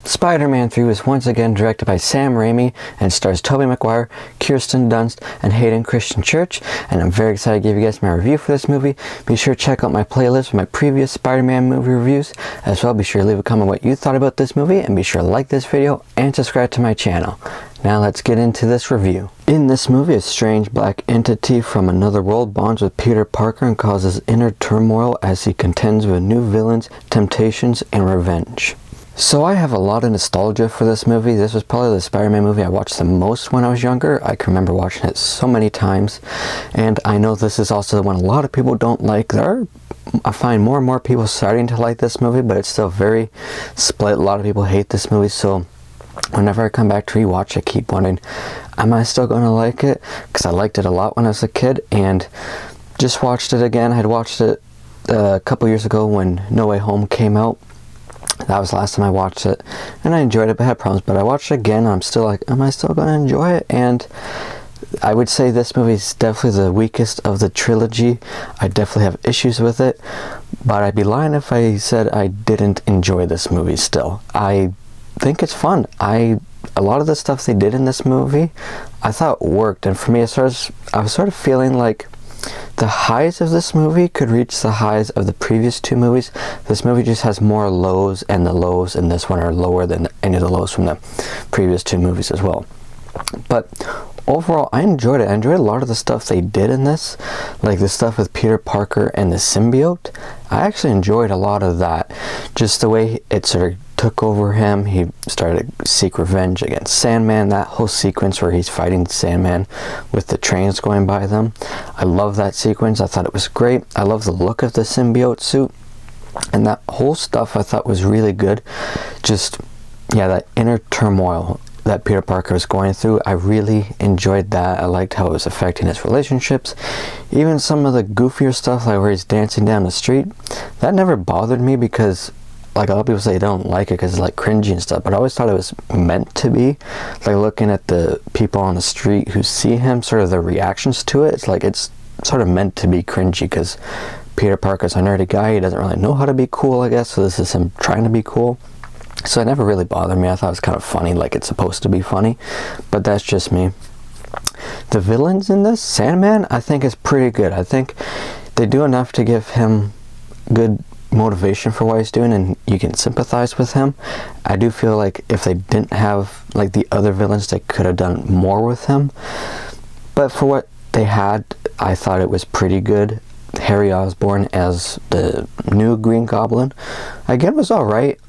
Spider-Man 3 was once again directed by Sam Raimi and stars Tobey Maguire, Kirsten Dunst, and Hayden Christian Church, and I'm very excited to give you guys my review for this movie. Be sure to check out my playlist with my previous Spider-Man movie reviews. As well, be sure to leave a comment what you thought about this movie, and be sure to like this video and subscribe to my channel. Now let's get into this review. In this movie, a strange black entity from another world bonds with Peter Parker and causes inner turmoil as he contends with new villains, temptations, and revenge. So I have a lot of nostalgia for this movie. This was probably the Spider-Man movie I watched the most when I was younger. I can remember watching it so many times. And I know this is also the one a lot of people don't like. I find more and more people starting to like this movie, but it's still very split. A lot of people hate this movie, so whenever I come back to rewatch, I keep wondering, am I still going to like it? Because I liked it a lot when I was a kid, and just watched it again. I had watched it a couple years ago when No Way Home came out. That was the last time I watched it, and I enjoyed it, but I had problems. But I watched it again, and I'm still like, am I still going to enjoy it? And I would say this movie is definitely the weakest of the trilogy. I definitely have issues with it, but I'd be lying if I said I didn't enjoy this movie still. I think it's fun. A lot of the stuff they did in this movie, I thought worked, and for me, I was sort of feeling like the highs of this movie could reach the highs of the previous two movies. This movie just has more lows, and the lows in this one are lower than any of the lows from the previous two movies as well. But overall, I enjoyed it. I enjoyed a lot of the stuff they did in this, like the stuff with Peter Parker and the symbiote. I actually enjoyed a lot of that. Just the way it sort of took over him. He started to seek revenge against Sandman. That whole sequence where he's fighting Sandman with the trains going by them. I love that sequence. I thought it was great. I love the look of the symbiote suit. And that whole stuff I thought was really good. Just, yeah, that inner turmoil that Peter Parker was going through, I really enjoyed that. I liked how it was affecting his relationships. Even some of the goofier stuff, like where he's dancing down the street, that never bothered me because, like, a lot of people say they don't like it because it's like cringy and stuff, but I always thought it was meant to be. Like looking at the people on the street who see him, sort of their reactions to it, it's like it's sort of meant to be cringy because Peter Parker's a nerdy guy. He doesn't really know how to be cool, I guess, so this is him trying to be cool. So it never really bothered me. I thought it was kind of funny, like it's supposed to be funny, but that's just me. The villains in this, Sandman, I think is pretty good. I think they do enough to give him good motivation for what he's doing, and you can sympathize with him. I do feel like if they didn't have like the other villains, they could have done more with him. But for what they had, I thought it was pretty good. Harry Osborn as the new Green Goblin, again, was alright.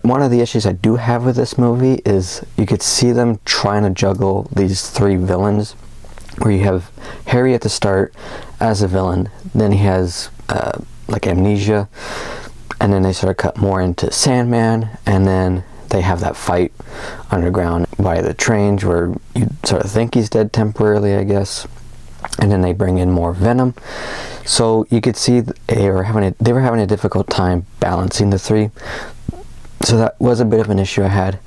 One of the issues I do have with this movie is you could see them trying to juggle these three villains, where you have Harry at the start as a villain, then he has like amnesia, and then they sort of cut more into Sandman, and then they have that fight underground by the trains where you sort of think he's dead temporarily, I guess, and then they bring in more Venom. So you could see they were having a difficult time balancing the three. So that was a bit of an issue I had.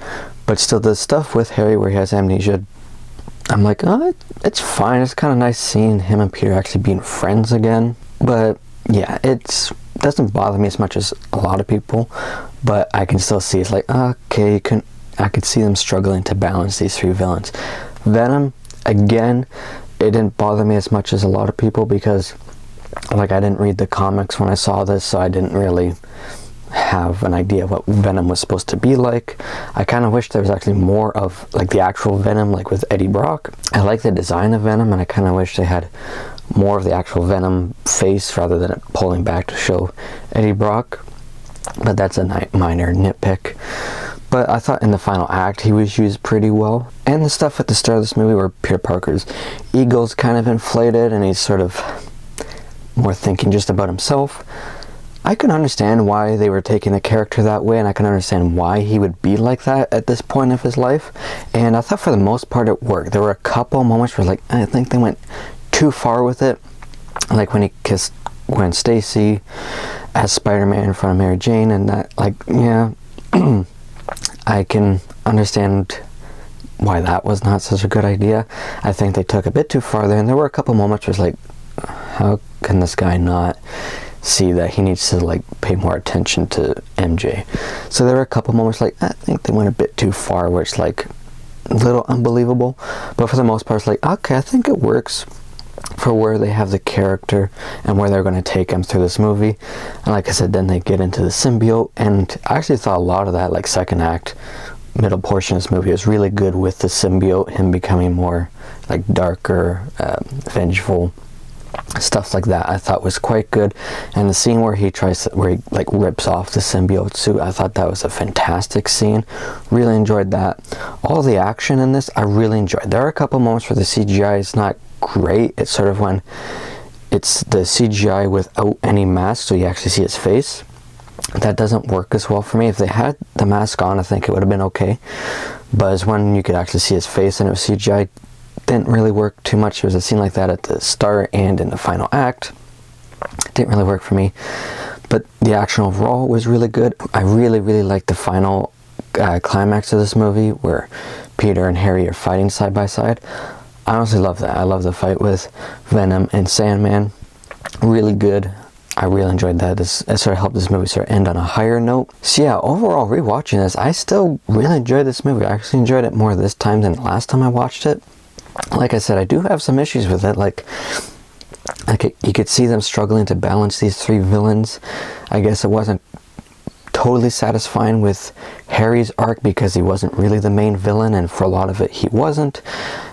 But still, the stuff with Harry where he has amnesia, I'm like, oh, it's fine. It's kind of nice seeing him and Peter actually being friends again. But yeah, it doesn't bother me as much as a lot of people. But I can still see it's like, okay, I could see them struggling to balance these three villains. Venom, again, it didn't bother me as much as a lot of people because, like, I didn't read the comics when I saw this, so I didn't really have an idea of what Venom was supposed to be like. I kind of wish there was actually more of, like, the actual Venom, like with Eddie Brock. I like the design of Venom, and I kind of wish they had more of the actual Venom face rather than it pulling back to show Eddie Brock. But that's a minor nitpick. But I thought in the final act he was used pretty well. And the stuff at the start of this movie where Peter Parker's ego's kind of inflated and he's sort of more thinking just about himself. I can understand why they were taking the character that way, and I can understand why he would be like that at this point of his life. And I thought for the most part it worked. There were a couple moments where, like, I think they went too far with it. Like when he kissed Gwen Stacy as Spider-Man in front of Mary Jane, and that, like, yeah, I can understand why that was not such a good idea. I think they took a bit too far there, and there were a couple moments where it's like, how can this guy not see that he needs to like pay more attention to MJ. So there were a couple moments like I think they went a bit too far, where it's like a little unbelievable, but for the most part it's like, okay, I think it works for where they have the character and where they're going to take him through this movie. And like I said, then they get into the symbiote, and I actually thought a lot of that like second act, middle portion of this movie was really good with the symbiote, him becoming more like darker, vengeful, stuff like that I thought was quite good. And the scene where he like rips off the symbiote suit, I thought that was a fantastic scene. Really enjoyed that. All the action in this I really enjoyed. There are a couple moments where the CGI is not great. It's sort of when it's the CGI without any mask, so you actually see his face. That doesn't work as well for me. If they had the mask on, I think it would have been okay, but it's when you could actually see his face and it was CGI, didn't really work too much. There was a scene like that at the start and in the final act. It didn't really work for me, but the action overall was really good. I really liked the final climax of this movie where Peter and Harry are fighting side by side. I honestly love that. I love the fight with Venom and Sandman. Really good. I really enjoyed that. It sort of helped this movie sort of end on a higher note. So yeah, overall, rewatching this, I still really enjoyed this movie. I actually enjoyed it more this time than the last time I watched it. Like I said, I do have some issues with it. Like you could see them struggling to balance these three villains. I guess it wasn't totally satisfying with Harry's arc because he wasn't really the main villain, and for a lot of it he wasn't.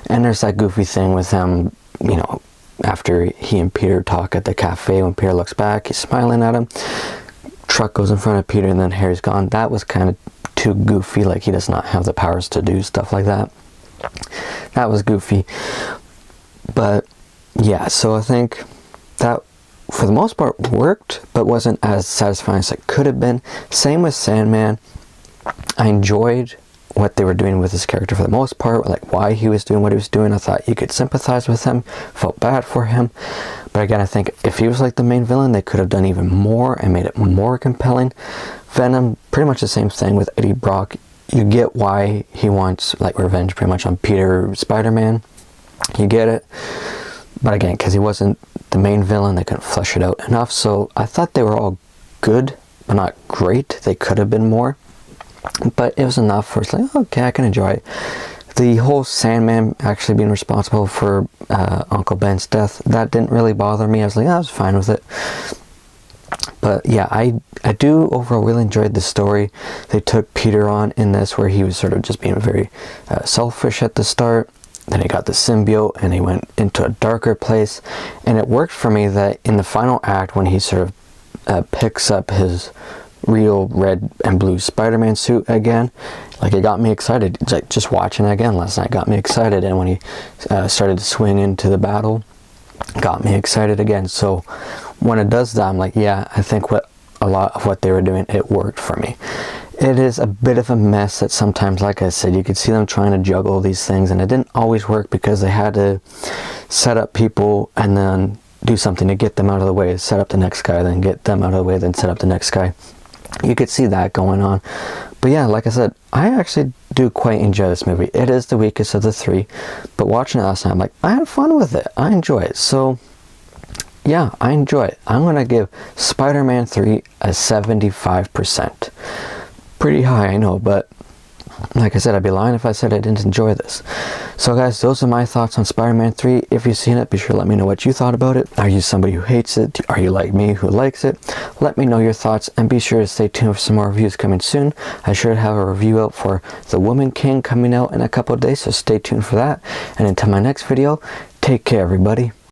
And there's that goofy thing with him, you know, after he and Peter talk at the cafe, when Peter looks back, he's smiling at him. Truck goes in front of Peter and then Harry's gone. That was kind of too goofy, like he does not have the powers to do stuff like that. That was goofy. But yeah, so I think that for the most part worked, but wasn't as satisfying as it could have been. Same with Sandman. I enjoyed what they were doing with his character for the most part, like why he was doing what he was doing. I thought you could sympathize with him, felt bad for him. But again, I think if he was like the main villain, they could have done even more and made it more compelling. Venom, pretty much the same thing with Eddie Brock. You get why he wants like revenge pretty much on Peter Spider-Man. You get it. But again, because he wasn't the main villain, they couldn't flesh it out enough. So I thought they were all good, but not great. They could have been more. But it was enough for it's like, okay, I can enjoy it. The whole Sandman actually being responsible for Uncle Ben's death, that didn't really bother me. I was like, I was fine with it. But yeah, I do overall really enjoyed the story they took Peter on in this, where he was sort of just being very selfish at the start. Then he got the symbiote and he went into a darker place. And it worked for me that in the final act, when he sort of picks up his real red and blue Spider-Man suit again, like it got me excited. It's like just watching it again last night got me excited, and when he started to swing into the battle, got me excited again. So when it does that, I'm like, yeah, I think a lot of what they were doing, it worked for me. It is a bit of a mess that sometimes, like I said, you could see them trying to juggle these things, and it didn't always work because they had to set up people and then do something to get them out of the way, set up the next guy, then get them out of the way, then set up the next guy. You could see that going on. But yeah, like I said, I actually do quite enjoy this movie. It is the weakest of the three, but watching it last night, I'm like, I had fun with it. I enjoy it. So yeah, I enjoy it. I'm going to give Spider-Man 3 a 75%. Pretty high, I know, but like I said, I'd be lying if I said I didn't enjoy this. So guys, those are my thoughts on Spider-Man 3. If you've seen it, be sure to let me know what you thought about it. Are you somebody who hates it? Are you like me who likes it? Let me know your thoughts, and be sure to stay tuned for some more reviews coming soon. I should have a review out for The Woman King coming out in a couple of days, so stay tuned for that. And until my next video, take care everybody.